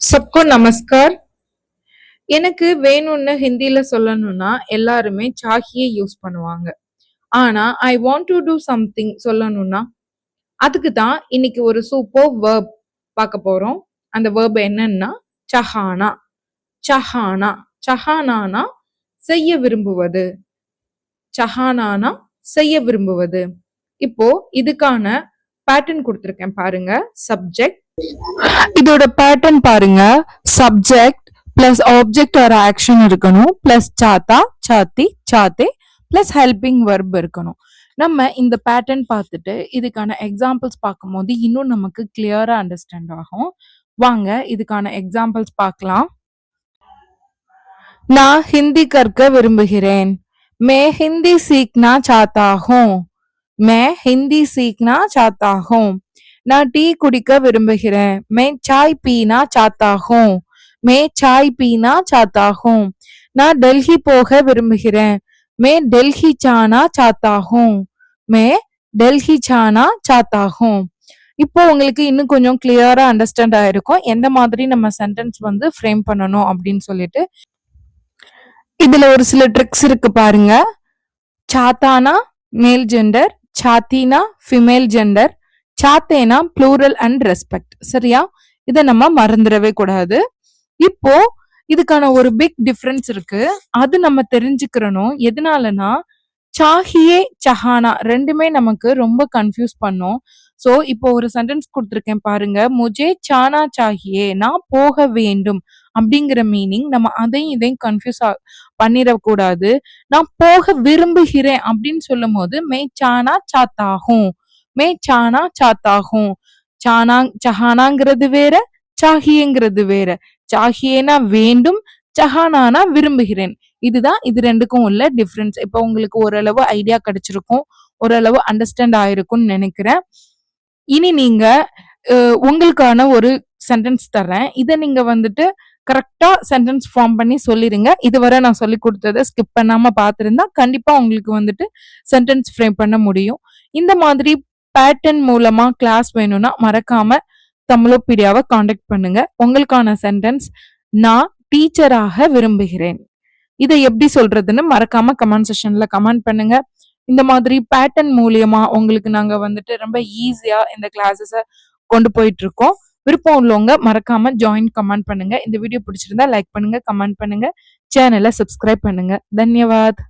सबको नमस्कार. எனக்கு வேணும்னு ஹிந்தில சொல்லணும்னா எல்லாருமே சாஹியே யூஸ் பண்ணுவாங்க. ஆனா I want to do something சொல்லணும்னா அதுக்கு தான் இன்னைக்கு ஒரு சூப்பர் வேர்ப் பார்க்க போறோம். அந்த வேர்ப் என்னன்னா சஹானா. சஹானா சஹானானா செய்ய விரும்புவது. சஹானானா செய்ய விரும்புவது. இப்போ இதுக்கான பேட்டர்ன் கொடுத்திருக்கேன் பாருங்க. சப்ஜெக்ட், இதோட பேட்டர்ன் பாருங்க. Subject plus object or action இருக்கணும், பிளஸ் சாத்தா சாத்தி சாத்தே பிளஸ் ஹெல்பிங் வர்ப் இருக்கணும். நம்ம இந்த பேட்டர்ன் பார்த்துட்டு இதுக்கான எக்ஸாம்பிள்ஸ் பார்க்கும்போது இன்னும் நமக்கு கிளியரா அண்டர்ஸ்டாண்ட் ஆகும். வாங்க இதுக்கான எக்ஸாம்பிள்ஸ் பார்க்கலாம். நான் ஹிந்தி கற்க விரும்புகிறேன். மே ஹிந்தி சீக்னா சாத்தா ஹூம். மே ஹிந்தி சீக்னா சாத்தா ஹூம். நான் டீ குடிக்க விரும்புகிறேன். மே சாய் பீனா சாத்தா ஹூம். மே சாய் பீனா சாத்தா ஹூம். நான் டெல்லி போக விரும்புகிறேன். மே டெல்லி சானா சாத்தா ஹூம். மே டெல்லி சானா சாத்தா ஹூம். இப்போ உங்களுக்கு இன்னும் கொஞ்சம் கிளியரா அண்டர்ஸ்டாண்ட் ஆயிருக்கும் எந்த மாதிரி நம்ம சென்டென்ஸ் வந்து ஃப்ரேம் பண்ணணும் அப்படின்னு சொல்லிட்டு. இதுல ஒரு சில ட்ரிக்ஸ் இருக்கு பாருங்க. சாத்தானா மேல் ஜெண்டர், சாத்தினா ஃபிமேல் ஜெண்டர், சாத்தேனா ப்ளூரல் அண்ட் ரெஸ்பெக்ட். சரியா? இதை நம்ம மறந்துடவே கூடாது. இப்போ இதுக்கான ஒரு பிக் டிஃபரன்ஸ் இருக்கு. அது நம்ம தெரிஞ்சுக்கிறணும். எதனாலனா சாஹியே சஹானா ரெண்டுமே நமக்கு ரொம்ப கன்ஃபியூஸ் பண்ணும். சோ இப்போ ஒரு சென்டென்ஸ் கொடுத்திருக்கேன் பாருங்க. முஜே சானா சாஹியே, நான் போக வேண்டும் அப்படிங்கிற மீனிங். நம்ம அதையும் இதையும் கன்ஃபியூஸ் பண்ணிடக்கூடாது. நான் போக விரும்புகிறேன் அப்படின்னு சொல்லும் போது மே சானா சாத்தாகும், மே சானா சாத்தாகும். சானா சஹானாங்கிறது வேற, சாஹியங்கிறது வேற. சாஹியேனா வேண்டும், சஹானானா விரும்புகிறேன். இதுதான் இது ரெண்டுக்கும் உள்ள டிஃபரன்ஸ். இப்ப உங்களுக்கு ஓரளவு ஐடியா கிடைச்சிருக்கும், ஓரளவு அண்டர்ஸ்டாண்ட் ஆயிருக்கும்னு நினைக்கிறேன். இனி நீங்க உங்களுக்கான ஒரு சென்டென்ஸ் தர்றேன். இதை நீங்க வந்துட்டு கரெக்டா சென்டென்ஸ் ஃபார்ம் பண்ணி சொல்லிருங்க. இதுவரை நான் சொல்லி கொடுத்ததை ஸ்கிப் பண்ணாம பார்த்திருந்தா கண்டிப்பா உங்களுக்கு வந்துட்டு சென்டென்ஸ் ஃப்ரேம் பண்ண முடியும். இந்த மாதிரி பேட்டர்ன் மூலமா கிளாஸ் வேணும்னா மறக்காம தமிழோபீடியாவை காண்டாக்ட் பண்ணுங்க. உங்களுக்கான சென்டென்ஸ் நான் டீச்சராக விரும்புகிறேன். இதை எப்படி சொல்றதுன்னு மறக்காம கமெண்ட் செக்ஷன்ல கமெண்ட் பண்ணுங்க. இந்த மாதிரி பேட்டர்ன் மூலியமா உங்களுக்கு நாங்க வந்துட்டு ரொம்ப ஈஸியா இந்த கிளாஸஸ கொண்டு போயிட்டு இருக்கோம். விருப்பம் உள்ளவங்க மறக்காம ஜாயின் கமெண்ட் பண்ணுங்க. இந்த வீடியோ பிடிச்சிருந்தா லைக் பண்ணுங்க, கமெண்ட் பண்ணுங்க, சேனலை சப்ஸ்கிரைப் பண்ணுங்க. தன்யவாத்.